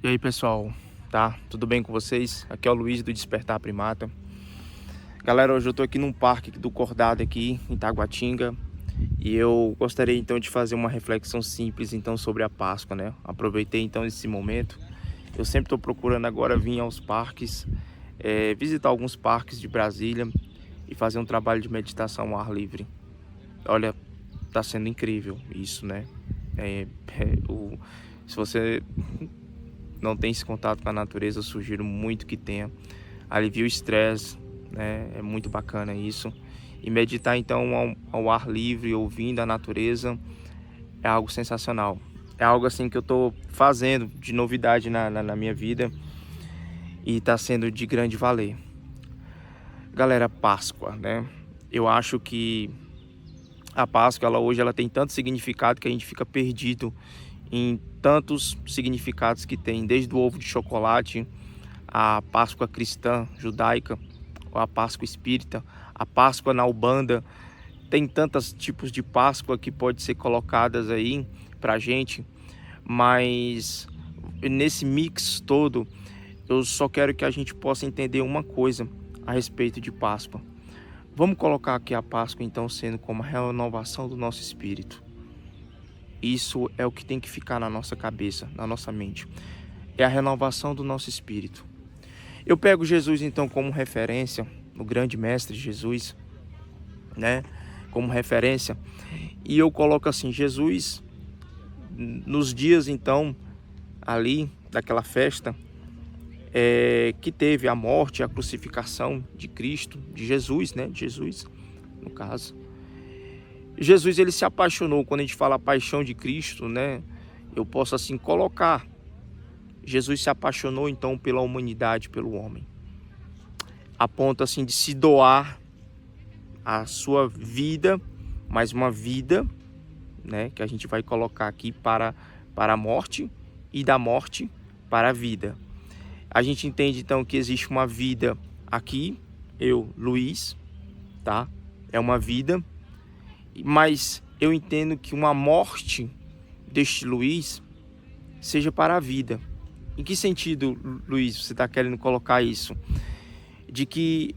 E aí, pessoal, tá? Tudo bem com vocês? Aqui é o Luiz do Despertar Primata. Galera, hoje eu tô aqui num parque do Cordado aqui em Taguatinga e eu gostaria então de fazer uma reflexão simples então sobre a Páscoa, né? Aproveitei então esse momento. Eu sempre tô procurando agora vir aos parques, visitar alguns parques de Brasília e fazer um trabalho de meditação ao ar livre. Olha, tá sendo incrível isso, né? Se você não tem esse contato com a natureza, eu sugiro muito que tenha. Alivia o estresse, né? É muito bacana isso. E meditar então ao ar livre, ouvindo a natureza, é algo sensacional. É algo assim que eu tô fazendo de novidade na minha vida e tá sendo de grande valer. Galera, Páscoa, né? Eu acho que a Páscoa, hoje ela tem tanto significado que a gente fica perdido em tantos significados que tem, desde o ovo de chocolate, a Páscoa cristã, judaica, ou a Páscoa espírita, a Páscoa na Ubanda. Tem tantos tipos de Páscoa que pode ser colocadas aí pra gente, mas nesse mix todo, eu só quero que a gente possa entender uma coisa a respeito de Páscoa. Vamos colocar aqui a Páscoa então sendo como a renovação do nosso espírito. Isso é o que tem que ficar na nossa cabeça, na nossa mente. É a renovação do nosso espírito. Eu pego Jesus então como referência, o grande mestre Jesus, né? Como referência. E eu coloco assim, Jesus, nos dias então, ali, daquela festa, que teve a morte, a crucificação de Cristo, de Jesus, né? De Jesus, no caso. Jesus, ele se apaixonou. Quando a gente fala paixão de Cristo, né? Eu posso assim colocar. Jesus se apaixonou então pela humanidade, pelo homem. A ponto assim de se doar a sua vida, mais uma vida, né? Que a gente vai colocar aqui para a morte e da morte para a vida. A gente entende então que existe uma vida aqui, eu, Luiz, tá? É uma vida. Mas eu entendo que uma morte deste Luiz seja para a vida. Em que sentido, Luiz, você está querendo colocar isso? De que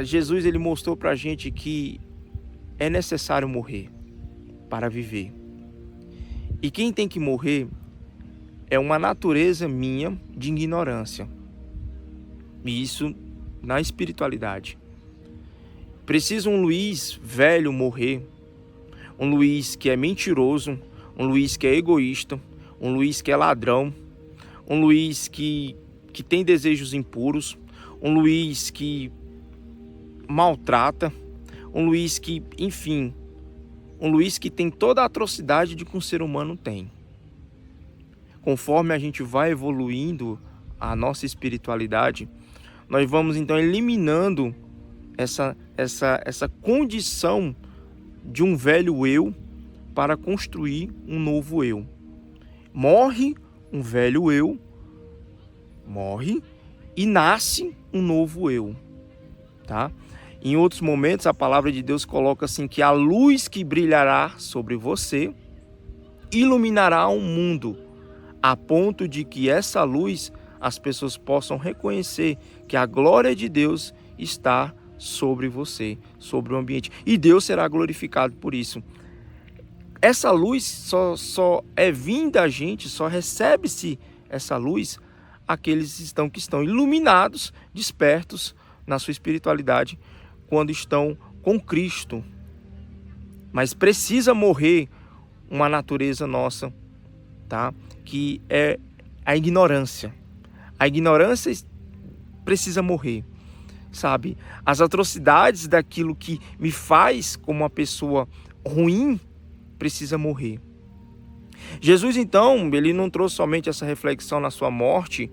Jesus ele mostrou para a gente que é necessário morrer para viver. E quem tem que morrer é uma natureza minha de ignorância. E isso na espiritualidade. Precisa um Luiz velho morrer, um Luiz que é mentiroso, um Luiz que é egoísta, um Luiz que é ladrão, um Luiz que tem desejos impuros, um Luiz que maltrata, um Luiz que, enfim, um Luiz que tem toda a atrocidade de que um ser humano tem. Conforme a gente vai evoluindo a nossa espiritualidade, nós vamos então eliminando essa condição de um velho eu para construir um novo eu. Morre um velho eu, morre e nasce um novo eu, tá? Em outros momentos a palavra de Deus coloca assim que a luz que brilhará sobre você iluminará o mundo, a ponto de que essa luz as pessoas possam reconhecer que a glória de Deus está sobre você, sobre o ambiente. E Deus será glorificado por isso. Essa luz só é vinda a gente, só recebe-se essa luz aqueles que estão iluminados, despertos na sua espiritualidade, quando estão com Cristo. Mas precisa morrer uma natureza nossa, tá? Que é a ignorância. A ignorância precisa morrer. Sabe, as atrocidades daquilo que me faz como uma pessoa ruim precisa morrer. Jesus então, ele não trouxe somente essa reflexão na sua morte,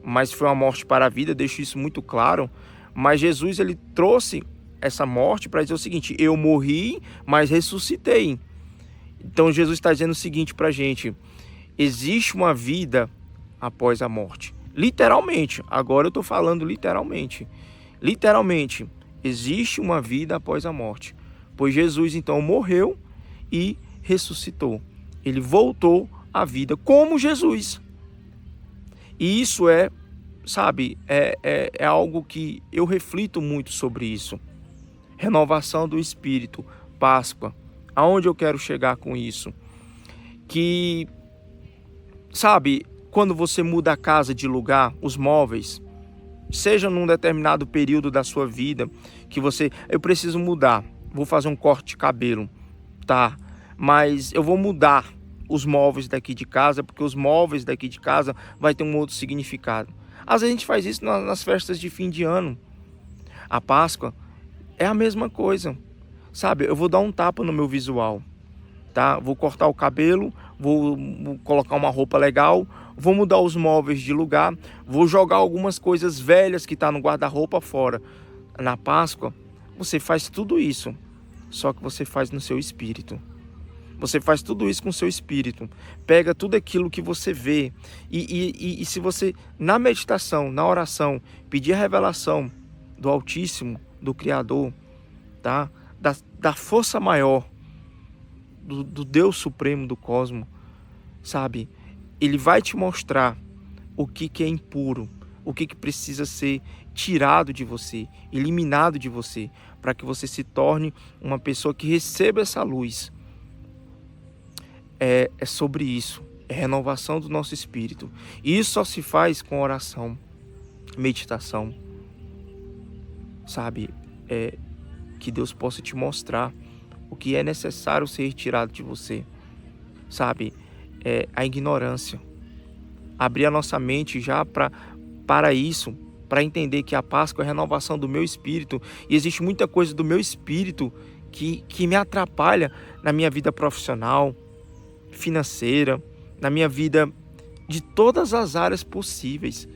mas foi uma morte para a vida, deixo isso muito claro. Mas Jesus ele trouxe essa morte para dizer o seguinte: eu morri, mas ressuscitei. Então Jesus está dizendo o seguinte para a gente: existe uma vida após a morte. Literalmente, agora eu estou falando literalmente. Literalmente, existe uma vida após a morte. Pois Jesus então morreu e ressuscitou. Ele voltou à vida como Jesus. E isso sabe, é algo que eu reflito muito sobre isso. Renovação do espírito, Páscoa. Aonde eu quero chegar com isso? Que, sabe, quando você muda a casa de lugar, os móveis, seja num determinado período da sua vida, que eu preciso mudar, vou fazer um corte de cabelo, tá? Mas eu vou mudar os móveis daqui de casa, porque os móveis daqui de casa vai ter um outro significado. Às vezes a gente faz isso nas festas de fim de ano. A Páscoa é a mesma coisa, sabe? Eu vou dar um tapa no meu visual, tá? Vou cortar o cabelo, vou colocar uma roupa legal, vou mudar os móveis de lugar, vou jogar algumas coisas velhas que tá no guarda-roupa fora. Na Páscoa, você faz tudo isso, só que você faz no seu espírito. Você faz tudo isso com o seu espírito. Pega tudo aquilo que você vê e se você, na meditação, na oração, pedir a revelação do Altíssimo, do Criador, tá? Da força maior, do Deus Supremo do cosmos, sabe? Ele vai te mostrar o que é impuro, o que precisa ser tirado de você, eliminado de você, para que você se torne uma pessoa que receba essa luz. É sobre isso, é renovação do nosso espírito. E isso só se faz com oração, meditação, sabe? Que Deus possa te mostrar o que é necessário ser retirado de você, sabe? A ignorância. Abrir a nossa mente já para isso, para entender que a Páscoa é a renovação do meu espírito. E existe muita coisa do meu espírito que me atrapalha na minha vida profissional, financeira, na minha vida de todas as áreas possíveis.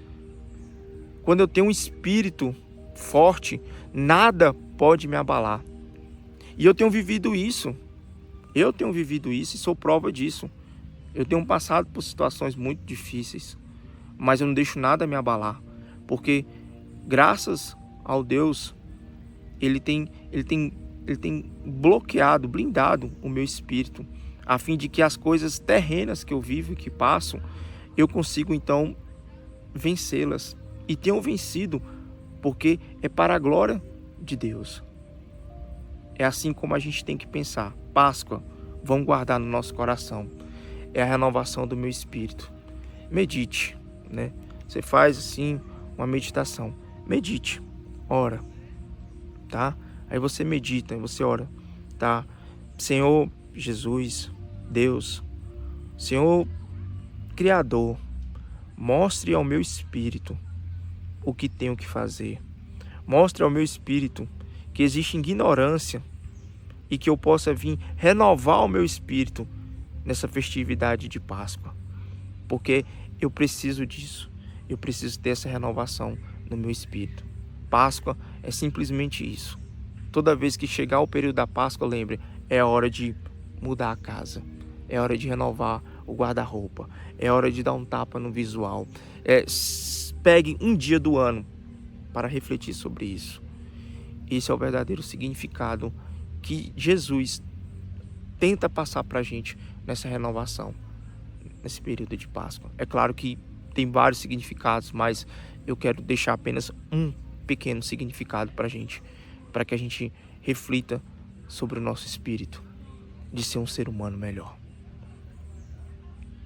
Quando eu tenho um espírito forte, nada pode me abalar. E eu tenho vivido isso. E sou prova disso. Eu tenho passado por situações muito difíceis, mas eu não deixo nada me abalar, porque graças ao Deus, ele tem bloqueado, blindado o meu espírito, a fim de que as coisas terrenas que eu vivo e que passo, eu consigo então vencê-las. E tenho vencido, porque é para a glória de Deus. É assim como a gente tem que pensar. Páscoa, vamos guardar no nosso coração. É a renovação do meu espírito. Medite, né? Você faz assim uma meditação. Medite, ora, tá? Aí você medita, aí você ora, tá? Senhor Jesus, Deus, Senhor Criador, mostre ao meu espírito o que tenho que fazer. Mostre ao meu espírito que existe ignorância e que eu possa vir renovar o meu espírito nessa festividade de Páscoa. Porque eu preciso disso. Eu preciso ter essa renovação no meu espírito. Páscoa é simplesmente isso. Toda vez que chegar o período da Páscoa, lembre, é hora de mudar a casa. É hora de renovar o guarda-roupa. É hora de dar um tapa no visual. Pegue um dia do ano para refletir sobre isso. Esse é o verdadeiro significado que Jesus tenta passar para a gente nessa renovação, nesse período de Páscoa. É claro que tem vários significados, mas eu quero deixar apenas um pequeno significado para a gente, para que a gente reflita sobre o nosso espírito de ser um ser humano melhor.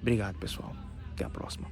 Obrigado, pessoal. Até a próxima.